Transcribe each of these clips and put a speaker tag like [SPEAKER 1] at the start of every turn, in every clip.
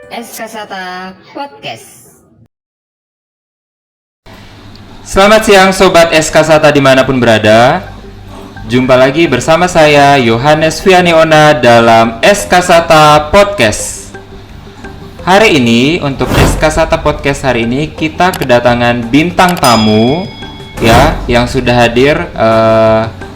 [SPEAKER 1] Eskasata Podcast.
[SPEAKER 2] Selamat siang Sobat Eskasata dimanapun berada. Jumpa lagi bersama saya Yohanes Vianiona dalam Eskasata Podcast. Hari ini untuk Eskasata Podcast hari ini kita kedatangan bintang tamu ya yang sudah hadir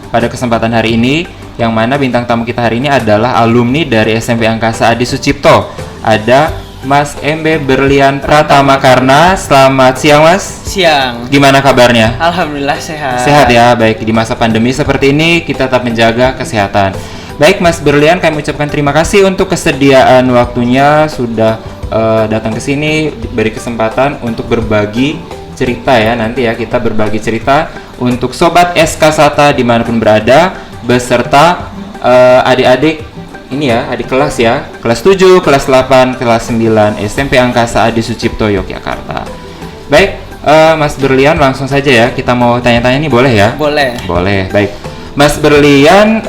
[SPEAKER 2] pada kesempatan hari ini, yang mana bintang tamu kita hari ini adalah alumni dari SMP Angkasa Adi Sucipto. Ada Mas MB Berlian Pratama Karna. Selamat siang Mas.
[SPEAKER 3] Siang.
[SPEAKER 2] Gimana kabarnya?
[SPEAKER 3] Alhamdulillah sehat.
[SPEAKER 2] Sehat ya, baik. Di masa pandemi seperti ini kita tetap menjaga kesehatan. Baik Mas Berlian, kami ucapkan terima kasih untuk kesediaan waktunya sudah datang ke sini, beri kesempatan untuk berbagi cerita ya. Nanti ya kita berbagi cerita untuk Sobat Eskasata dimanapun berada, beserta adik-adik ini ya, adik kelas ya, kelas 7, kelas 8, kelas 9 SMP Angkasa Adi Sucipto Yogyakarta. Baik, Mas Berlian langsung saja ya, kita mau tanya-tanya nih, boleh ya?
[SPEAKER 3] Boleh.
[SPEAKER 2] Boleh, baik. Mas Berlian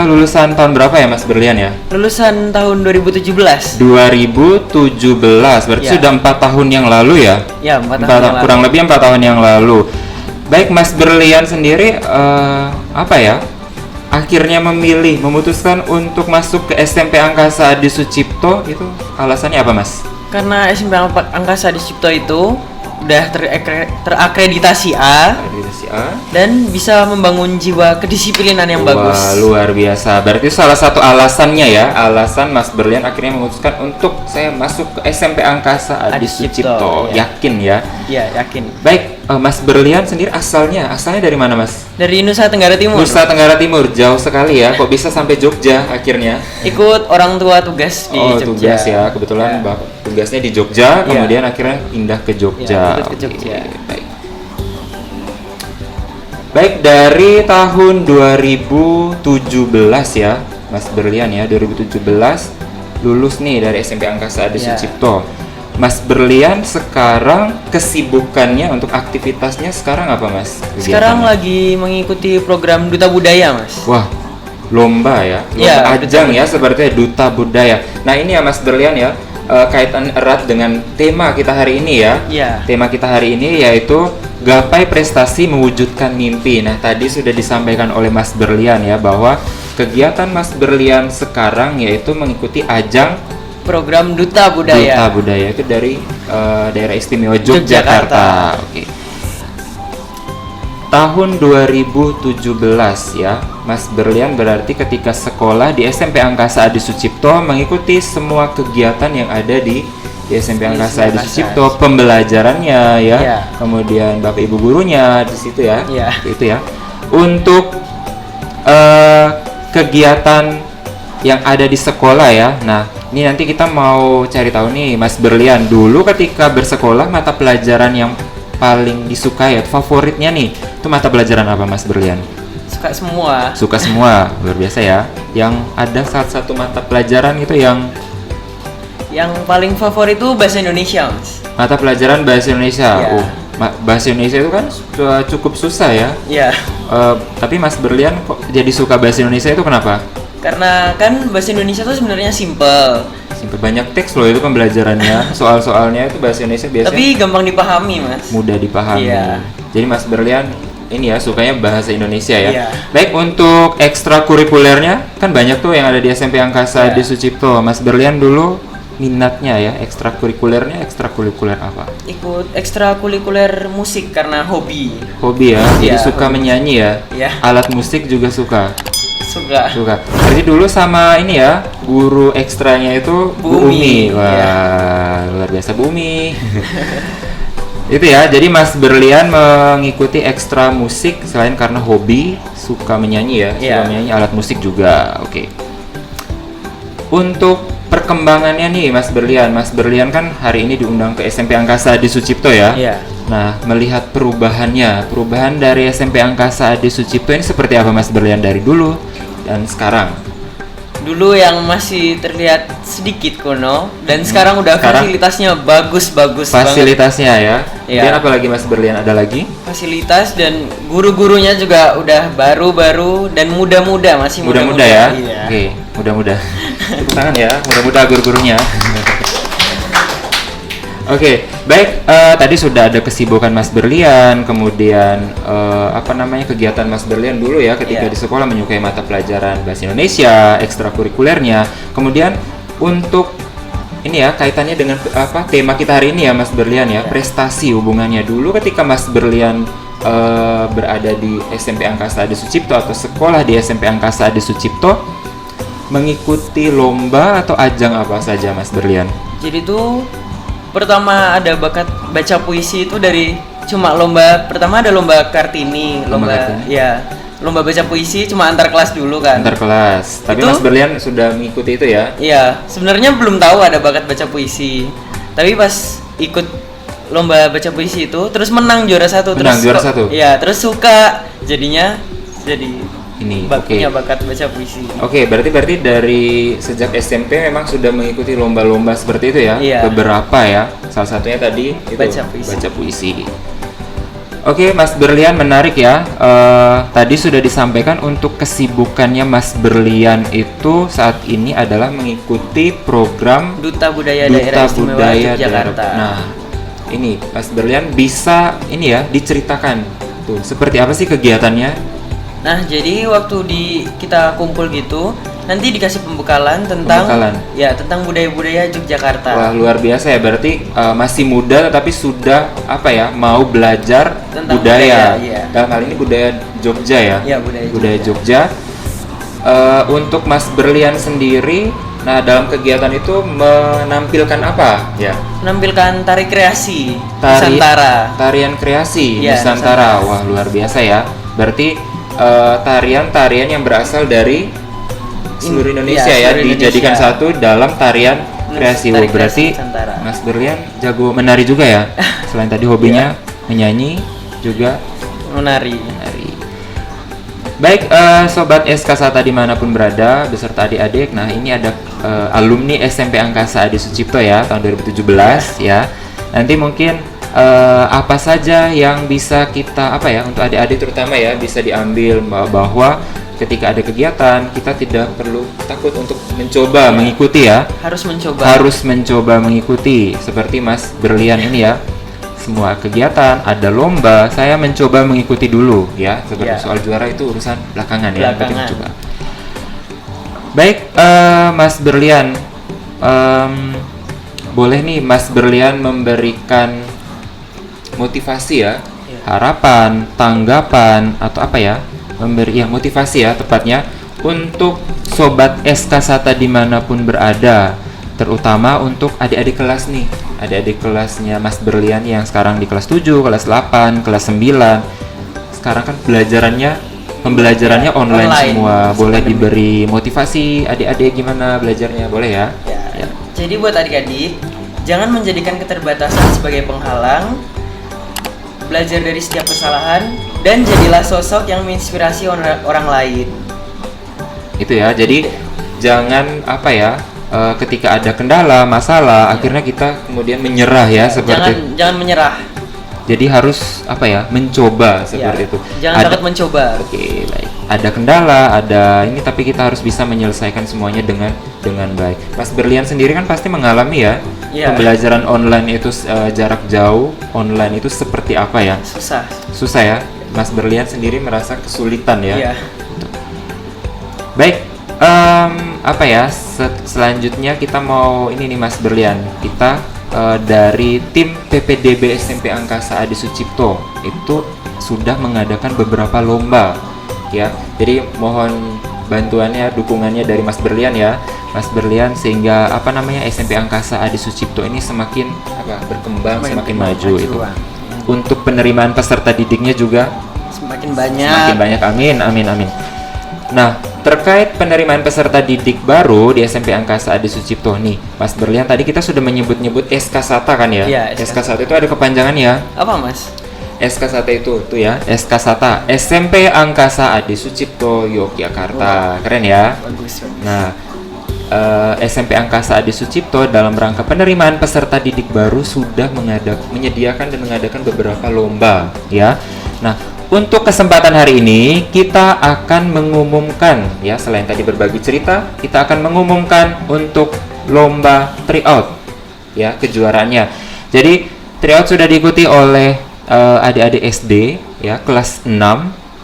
[SPEAKER 2] lulusan tahun berapa ya Mas Berlian ya?
[SPEAKER 3] Lulusan tahun 2017.
[SPEAKER 2] 2017, berarti
[SPEAKER 3] Ya.
[SPEAKER 2] sudah 4 tahun yang lalu ya?
[SPEAKER 3] Ya, 4 tahun yang lalu.
[SPEAKER 2] Kurang lebih 4 tahun yang lalu. Baik, Mas Berlian sendiri apa ya? Akhirnya memutuskan untuk masuk ke SMP Angkasa Adi Sucipto, itu alasannya apa Mas?
[SPEAKER 3] Karena SMP Angkasa Adi Sucipto itu udah terakreditasi A
[SPEAKER 2] Akreditasi A.
[SPEAKER 3] dan bisa membangun jiwa kedisiplinan yang bagus.
[SPEAKER 2] Wah, luar biasa. Berarti salah satu alasannya ya, alasan Mas Berlian akhirnya memutuskan untuk saya masuk ke SMP Angkasa Adi
[SPEAKER 3] Adi Sucipto,
[SPEAKER 2] Sucipto.
[SPEAKER 3] ya.
[SPEAKER 2] Yakin ya?
[SPEAKER 3] Iya, yakin.
[SPEAKER 2] Baik, Mas Berlian sendiri asalnya dari mana Mas?
[SPEAKER 3] Dari Nusa Tenggara Timur.
[SPEAKER 2] Nusa Tenggara Timur, jauh sekali ya. Kok bisa sampai Jogja akhirnya?
[SPEAKER 3] Ikut orang tua tugas di Jogja.
[SPEAKER 2] Tugas ya, kebetulan
[SPEAKER 3] Ya.
[SPEAKER 2] Bapak tugasnya di Jogja, kemudian akhirnya pindah ke Jogja.
[SPEAKER 3] Ya, pindah ke Jogja.
[SPEAKER 2] Oke, baik. Baik, dari tahun 2017 ya, Mas Berlian ya, 2017 lulus nih dari SMP Angkasa Adi
[SPEAKER 3] Ya.
[SPEAKER 2] Sucipto. Mas Berlian sekarang kesibukannya untuk aktivitasnya sekarang apa Mas?
[SPEAKER 3] Sekarang
[SPEAKER 2] Kegiatannya?
[SPEAKER 3] lagi mengikuti program Duta Budaya, Mas.
[SPEAKER 2] Wah, lomba ya, lomba
[SPEAKER 3] Ya,
[SPEAKER 2] ajang
[SPEAKER 3] betul.
[SPEAKER 2] ya, sepertinya Duta Budaya. Nah ini ya Mas Berlian ya, kaitan erat dengan tema kita hari ini ya.
[SPEAKER 3] Iya.
[SPEAKER 2] Tema kita hari ini yaitu gapai prestasi mewujudkan mimpi. Nah tadi sudah disampaikan oleh Mas Berlian ya, bahwa kegiatan Mas Berlian sekarang yaitu mengikuti ajang
[SPEAKER 3] Program Duta
[SPEAKER 2] Duta
[SPEAKER 3] Budaya.
[SPEAKER 2] Budaya itu dari daerah istimewa
[SPEAKER 3] Yogyakarta.
[SPEAKER 2] Yogyakarta. Oke. Tahun 2017 ya, Mas Berlian berarti ketika sekolah di SMP Angkasa Adi Sucipto mengikuti semua kegiatan yang ada di SMP Angkasa Adi Sucipto, pembelajarannya ya,
[SPEAKER 3] Iya.
[SPEAKER 2] kemudian Bapak Ibu gurunya di situ ya,
[SPEAKER 3] Iya.
[SPEAKER 2] itu ya. Untuk kegiatan yang ada di sekolah ya. Nah, ini nanti kita mau cari tahu nih Mas Berlian, dulu ketika bersekolah mata pelajaran yang paling disukai ya, favoritnya nih, itu mata pelajaran apa Mas Berlian?
[SPEAKER 3] Suka semua.
[SPEAKER 2] Suka semua, luar biasa ya. Yang ada satu mata pelajaran itu yang
[SPEAKER 3] Yang paling favorit itu bahasa Indonesia, Mas.
[SPEAKER 2] mata pelajaran bahasa Indonesia.
[SPEAKER 3] Iya.
[SPEAKER 2] Bahasa Indonesia itu kan cukup susah ya.
[SPEAKER 3] Iya.
[SPEAKER 2] Tapi Mas Berlian kok jadi suka bahasa Indonesia itu kenapa?
[SPEAKER 3] Karena kan bahasa Indonesia tuh sebenarnya simple,
[SPEAKER 2] Simpel, banyak teks loh itu pembelajarannya. Soal-soalnya itu bahasa Indonesia biasanya
[SPEAKER 3] tapi gampang dipahami, Mas.
[SPEAKER 2] mudah dipahami.
[SPEAKER 3] Iya.
[SPEAKER 2] Jadi Mas Berlian ini ya sukanya bahasa Indonesia ya.
[SPEAKER 3] Iya.
[SPEAKER 2] Baik, untuk ekstrakurikulernya kan banyak tuh yang ada di SMP Angkasa
[SPEAKER 3] Iya.
[SPEAKER 2] Adi Sucipto. Mas Berlian dulu minatnya ya, ekstrakurikulernya ekstrakurikuler apa?
[SPEAKER 3] Ikut ekstrakurikuler musik karena hobi.
[SPEAKER 2] Hobi ya. Jadi
[SPEAKER 3] Iya,
[SPEAKER 2] suka
[SPEAKER 3] hobi.
[SPEAKER 2] menyanyi ya.
[SPEAKER 3] Iya.
[SPEAKER 2] Alat musik juga suka.
[SPEAKER 3] Suka.
[SPEAKER 2] Suka. Jadi dulu sama ini ya, guru ekstranya itu Bu
[SPEAKER 3] Bu
[SPEAKER 2] Umi.
[SPEAKER 3] Umi,
[SPEAKER 2] Wah,
[SPEAKER 3] iya.
[SPEAKER 2] luar biasa Bu Umi. Itu ya, jadi Mas Berlian mengikuti ekstra musik selain karena hobi, suka menyanyi ya, suka
[SPEAKER 3] Iya.
[SPEAKER 2] menyanyi alat musik juga. Oke. Untuk perkembangannya nih Mas Berlian kan hari ini diundang ke SMP Angkasa Adi Sucipto ya.
[SPEAKER 3] Iya.
[SPEAKER 2] Nah, melihat perubahan dari SMP Angkasa Adi Sucipto ini seperti apa Mas Berlian dari dulu dan sekarang?
[SPEAKER 3] Dulu yang masih terlihat sedikit kuno dan sekarang udah
[SPEAKER 2] Sekarang?
[SPEAKER 3] fasilitasnya bagus-bagus banget.
[SPEAKER 2] Fasilitasnya ya.
[SPEAKER 3] Iya.
[SPEAKER 2] Kemudian apa lagi Mas Berlian, ada lagi?
[SPEAKER 3] Fasilitas dan guru-gurunya juga udah baru-baru dan muda-muda, masih
[SPEAKER 2] Muda-muda ya.
[SPEAKER 3] Iya.
[SPEAKER 2] Oke, muda-muda. Tepuk tangan ya, muda-muda guru-gurunya. Oke, baik. Tadi sudah ada kesibukan Mas Berlian, kemudian kegiatan Mas Berlian dulu ya ketika di sekolah, menyukai mata pelajaran bahasa Indonesia, ekstrakurikulernya. Kemudian untuk ini ya kaitannya dengan tema kita hari ini ya Mas Berlian ya, prestasi hubungannya dulu ketika Mas Berlian berada di SMP Angkasa Adi Sucipto atau sekolah di SMP Angkasa Adi Sucipto, mengikuti lomba atau ajang apa saja Mas Berlian?
[SPEAKER 3] Jadi tuh pertama ada bakat baca puisi itu dari cuma lomba, pertama ada lomba Kartini, lomba baca puisi cuma antar kelas dulu kan.
[SPEAKER 2] Antar kelas. Tapi
[SPEAKER 3] Itu,
[SPEAKER 2] Mas Berlian sudah mengikuti itu ya?
[SPEAKER 3] Iya, sebenarnya belum tahu ada bakat baca puisi. Tapi pas ikut lomba baca puisi itu terus menang juara satu. Iya, terus suka jadinya jadi
[SPEAKER 2] ini
[SPEAKER 3] punya bakat baca puisi.
[SPEAKER 2] Oke, berarti dari sejak SMP memang sudah mengikuti lomba-lomba seperti itu ya?
[SPEAKER 3] Iya.
[SPEAKER 2] Beberapa ya. Salah satunya tadi itu
[SPEAKER 3] baca puisi.
[SPEAKER 2] Oke, Mas Berlian, menarik ya. Tadi sudah disampaikan untuk kesibukannya Mas Berlian itu saat ini adalah mengikuti program
[SPEAKER 3] Duta Budaya Daerah Istimewa Yogyakarta.
[SPEAKER 2] Nah, ini Mas Berlian bisa ini ya diceritakan tuh seperti apa sih kegiatannya?
[SPEAKER 3] Nah, jadi waktu kita kumpul gitu, nanti dikasih pembekalan tentang tentang budaya-budaya Yogyakarta.
[SPEAKER 2] Wah, luar biasa ya. Berarti masih muda tetapi sudah mau belajar tentang budaya. Dalam hal ini budaya Jogja ya.
[SPEAKER 3] Iya, budaya
[SPEAKER 2] Jogja. Untuk Mas Berlian sendiri, nah dalam kegiatan itu menampilkan apa ya?
[SPEAKER 3] Menampilkan tari kreasi Nusantara.
[SPEAKER 2] Tarian kreasi Nusantara. Wah, luar biasa ya. Berarti tarian-tarian yang berasal dari seluruh Indonesia dijadikan satu dalam tarian kreasi. Berarti Mas Berlian jago menari juga ya. Selain tadi hobinya menyanyi, juga
[SPEAKER 3] menari.
[SPEAKER 2] Baik, sobat SKSATA dimanapun berada beserta adik-adik. Nah, ini ada alumni SMP Angkasa Adi Sucipto ya tahun 2017 ya. Nanti mungkin apa saja yang bisa kita untuk adik-adik terutama ya bisa diambil bahwa ketika ada kegiatan kita tidak perlu takut untuk mencoba mengikuti ya. Harus mencoba mengikuti seperti Mas Berlian ini ya. Semua kegiatan ada lomba, saya mencoba mengikuti dulu ya. Seperti soal juara itu urusan belakangan ya. Juga. Baik, Mas Berlian, boleh nih Mas Berlian memberikan motivasi ya, harapan, tanggapan atau memberi motivasi ya tepatnya untuk sobat SKSATA dimanapun berada, terutama untuk adik-adik kelas nih, adik-adik kelasnya Mas Berlian yang sekarang di kelas 7, kelas 8, kelas 9. Sekarang kan pembelajarannya online semua. Boleh diberi motivasi adik-adik gimana belajarnya, boleh ya?
[SPEAKER 3] Jadi buat adik-adik, jangan menjadikan keterbatasan sebagai penghalang. Belajar dari setiap kesalahan dan jadilah sosok yang menginspirasi orang lain.
[SPEAKER 2] Itu ya. Jadi jangan ketika ada kendala, masalah, akhirnya kita kemudian menyerah ya seperti.
[SPEAKER 3] Jangan menyerah.
[SPEAKER 2] Jadi harus mencoba seperti itu.
[SPEAKER 3] Jangan takut mencoba.
[SPEAKER 2] Oke, baik. Ada kendala, tapi kita harus bisa menyelesaikan semuanya dengan baik. Mas Berlian sendiri kan pasti mengalami ya. Pembelajaran online itu jarak jauh, online itu seperti apa ya? Susah ya. Mas Berlian sendiri merasa kesulitan ya. Baik, selanjutnya kita mau ini nih Mas Berlian, kita dari tim PPDB SMP Angkasa Adi Sucipto itu sudah mengadakan beberapa lomba ya. Jadi mohon bantuannya, dukungannya dari Mas Berlian ya, Mas Berlian, sehingga SMP Angkasa Adi Sucipto ini semakin berkembang, semakin maju itu. Untuk penerimaan peserta didiknya juga
[SPEAKER 3] semakin banyak.
[SPEAKER 2] Amin. Nah, terkait penerimaan peserta didik baru di SMP Angkasa Adi Sucipto nih, Mas Berlian, tadi kita sudah menyebut SKSATA kan ya?
[SPEAKER 3] Iya,
[SPEAKER 2] SKSATA itu ada kepanjangannya.
[SPEAKER 3] Apa Mas?
[SPEAKER 2] SKSATA itu ya, SKSATA, SMP Angkasa Adi Sucipto Yogyakarta. Keren ya?
[SPEAKER 3] Bagus.
[SPEAKER 2] Nah, SMP Angkasa Adi Sucipto dalam rangka penerimaan peserta didik baru sudah menyediakan dan mengadakan beberapa lomba ya. Nah, untuk kesempatan hari ini kita akan mengumumkan ya, selain tadi berbagi cerita, kita akan mengumumkan untuk lomba tryout ya, kejuaraannya. Jadi tryout sudah diikuti oleh adik-adik SD ya, kelas 6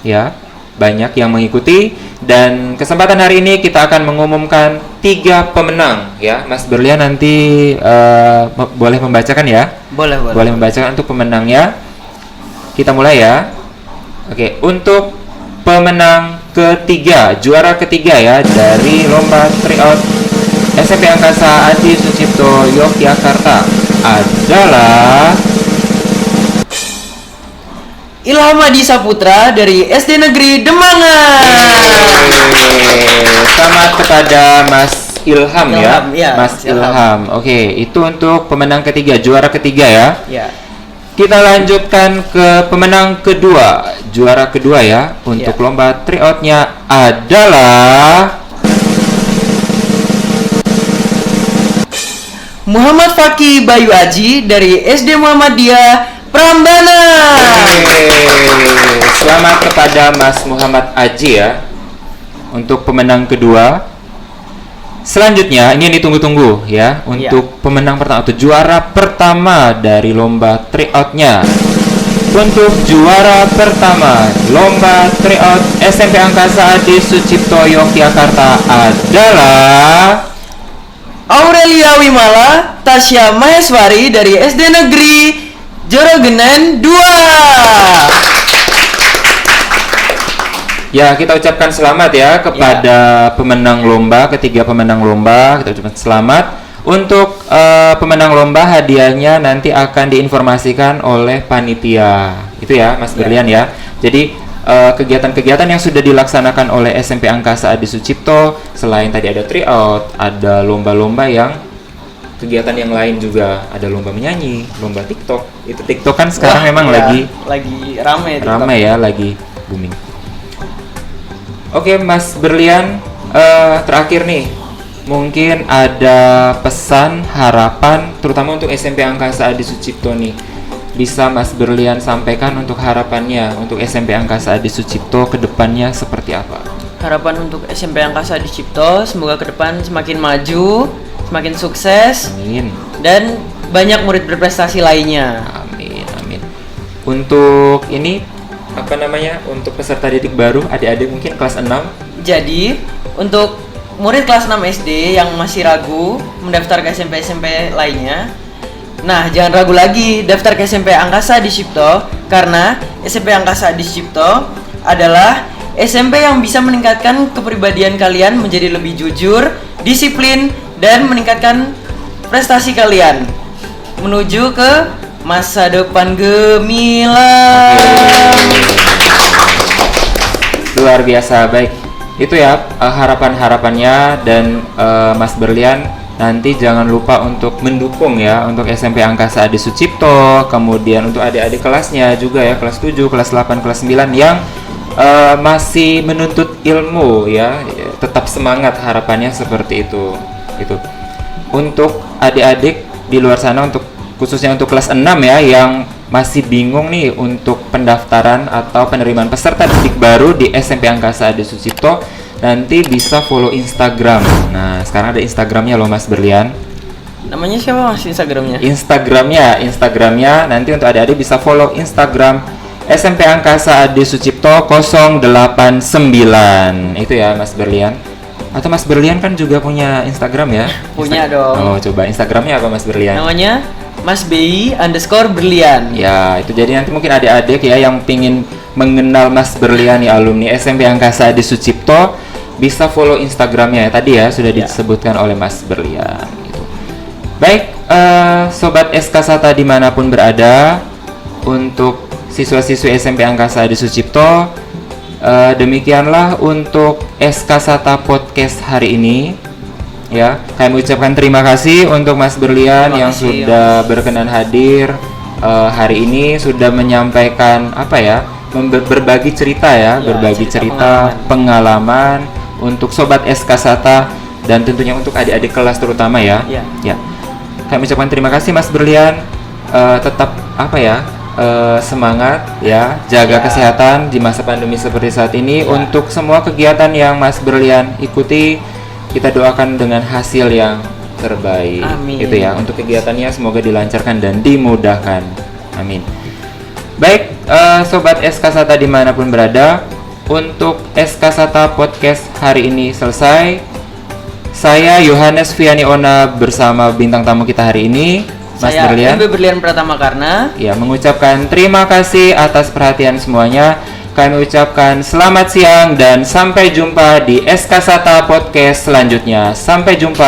[SPEAKER 2] ya. Banyak yang mengikuti, dan kesempatan hari ini kita akan mengumumkan 3 pemenang ya. Mas Berlian nanti boleh membacakan ya?
[SPEAKER 3] Boleh.
[SPEAKER 2] Boleh membacakan untuk pemenangnya. Kita mulai ya. Oke, untuk pemenang ketiga, juara ketiga ya dari lomba tryout SMP Angkasa Adi Sucipto Yogyakarta adalah
[SPEAKER 3] Ilham Adi Saputra dari SD Negeri Demangan.
[SPEAKER 2] Selamat kepada Mas Ilham ya.
[SPEAKER 3] Ya,
[SPEAKER 2] Mas Ilham. Oke, itu untuk pemenang ketiga, juara ketiga ya.
[SPEAKER 3] Ya.
[SPEAKER 2] Kita lanjutkan ke pemenang kedua, juara kedua ya. Untuk lomba tryoutnya adalah
[SPEAKER 3] Muhammad Fakih Bayu Aji dari SD Muhammadiyah Prambanan.
[SPEAKER 2] Selamat kepada Mas Muhammad Aji ya untuk pemenang kedua. Selanjutnya ini yang ditunggu-tunggu ya untuk pemenang pertama atau juara pertama dari lomba tryoutnya. Untuk juara pertama lomba tryout SMP Angkasa Adi Sucipto Yogyakarta adalah
[SPEAKER 3] Aurelia Wimala Tasya Maheswari dari SD Negeri Jorogenan 2.
[SPEAKER 2] Ya, kita ucapkan selamat ya kepada pemenang lomba, ketiga pemenang lomba. Kita ucapkan selamat. Untuk pemenang lomba, hadiahnya nanti akan diinformasikan oleh panitia. Itu ya, Mas Berlian ya. Jadi kegiatan-kegiatan yang sudah dilaksanakan oleh SMP Angkasa Adi Sucipto, selain tadi ada tryout, ada lomba-lomba yang kegiatan yang lain juga, ada lomba menyanyi, lomba TikTok. Itu TikTok kan sekarang memang lagi
[SPEAKER 3] ramai
[SPEAKER 2] ya, lagi booming. Oke, Mas Berlian, terakhir nih, mungkin ada pesan, harapan, terutama untuk SMP Angkasa Adi Sucipto nih. Bisa Mas Berlian sampaikan untuk harapannya untuk SMP Angkasa Adi Sucipto ke depannya seperti apa?
[SPEAKER 3] Harapan untuk SMP Angkasa Adi Sucipto semoga ke depan semakin maju, semakin sukses.
[SPEAKER 2] Amin.
[SPEAKER 3] Dan banyak murid berprestasi lainnya.
[SPEAKER 2] Amin, amin. Untuk ini apa namanya? Untuk peserta didik baru, adik-adik mungkin kelas 6.
[SPEAKER 3] Jadi, untuk murid kelas 6 SD yang masih ragu mendaftar ke SMP-SMP lainnya, nah, jangan ragu lagi daftar ke SMP Angkasa Adi Sucipto, karena SMP Angkasa Adi Sucipto adalah SMP yang bisa meningkatkan kepribadian kalian menjadi lebih jujur, disiplin, dan meningkatkan prestasi kalian menuju ke masa depan gemilang.
[SPEAKER 2] Luar biasa, baik. Itu ya harapan-harapannya, dan Mas Berlian nanti jangan lupa untuk mendukung ya untuk SMP Angkasa Adi Sucipto, kemudian untuk adik-adik kelasnya juga ya, kelas 7, kelas 8, kelas 9 yang masih menuntut ilmu ya, tetap semangat, harapannya seperti itu. Untuk adik-adik di luar sana, untuk khususnya untuk kelas 6 ya yang masih bingung nih untuk pendaftaran atau penerimaan peserta didik baru di SMP Angkasa Adi Sucipto, nanti bisa follow Instagram. Nah, sekarang ada Instagramnya loh Mas Berlian.
[SPEAKER 3] Namanya siapa Mas Instagramnya?
[SPEAKER 2] Instagramnya nanti untuk adik-adik bisa follow Instagram SMP Angkasa Adi Sucipto 089. Itu ya Mas Berlian. Atau Mas Berlian kan juga punya Instagram ya?
[SPEAKER 3] Punya dong.
[SPEAKER 2] Oh, coba Instagramnya apa Mas Berlian?
[SPEAKER 3] Namanya Mas BI_Berlian.
[SPEAKER 2] Ya, itu jadi nanti mungkin adik-adik ya yang pingin mengenal Mas Berlian nih, alumni SMP Angkasa Adi Sucipto, bisa follow Instagramnya ya, tadi ya sudah disebutkan oleh Mas Berlian gitu. Baik, Sobat SK Sata dimanapun berada, untuk siswa-siswi SMP Angkasa Adi Sucipto, demikianlah untuk SK Sata Podcast hari ini. Ya, kami ucapkan terima kasih untuk Mas Berlian yang sudah berkenan hadir hari ini, sudah menyampaikan berbagi cerita ya, berbagi cerita pengalaman untuk Sobat SK Sata dan tentunya untuk adik-adik kelas terutama ya. Ya. Kami ucapkan terima kasih Mas Berlian, tetap semangat ya, jaga kesehatan di masa pandemi seperti saat ini. Untuk semua kegiatan yang Mas Berlian ikuti, kita doakan dengan hasil yang terbaik.
[SPEAKER 3] Amin.
[SPEAKER 2] Itu ya, untuk kegiatannya semoga dilancarkan dan dimudahkan. Amin. Baik, Sobat SK Sata dimanapun berada, untuk SK Sata Podcast hari ini selesai. Saya Yohanes Viani Ona bersama bintang tamu kita hari ini, Mas
[SPEAKER 3] Saya
[SPEAKER 2] Berlian.
[SPEAKER 3] MB Berlian Pratama Karna.
[SPEAKER 2] Ya, mengucapkan terima kasih atas perhatian semuanya. Kami ucapkan selamat siang dan sampai jumpa di SK Sata Podcast selanjutnya. Sampai jumpa.